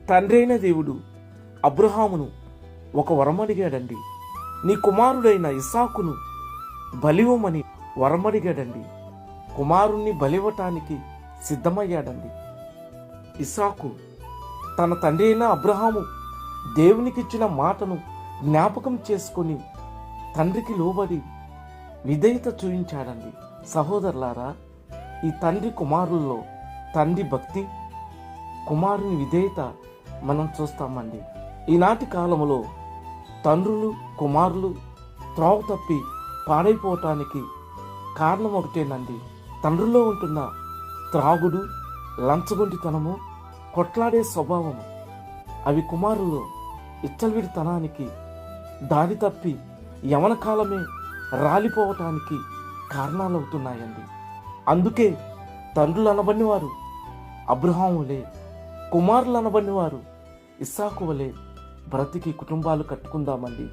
తండ్రి అయిన దేవుడు అబ్రహామును ఒక వరం అడిగాడండి. నీ కుమారుడైన ఇస్సాకును బలివ్వమని వరం అడిగాడండి. కుమారుణ్ణి బలివ్వటానికి సిద్ధమయ్యాడండి. ఇస్సాకు తన తండ్రి అయిన అబ్రహాము దేవునికిచ్చిన మాటను జ్ఞాపకం చేసుకొని తండ్రికి లోబడి విధేయత చూయించాడండి. సహోదరులారా, ఈ తండ్రి కుమారుల్లో తండ్రి భక్తి, కుమారుని విధేయత మనం చూస్తామండి. ఈనాటి కాలంలో తండ్రులు కుమారులు త్రోవ తప్పి పాడైపోవటానికి కారణం ఒకటేనండి. తండ్రుల్లో ఉంటున్న త్రాగుడు, లంచగొండితనము, కొట్లాడే స్వభావము అవి కుమారులు ఇచ్చలవిడితనానికి దారి తప్పి యవన కాలమే రాలిపోవటానికి కారణాలవుతున్నాయండి. అందుకే తండ్రులు అనబడిన వారు అబ్రహాము వలె, కుమారులు అనబడిన వారు ఇస్సాకు వలె బ్రతికి కుటుంబాలు కట్టుకుందామండి.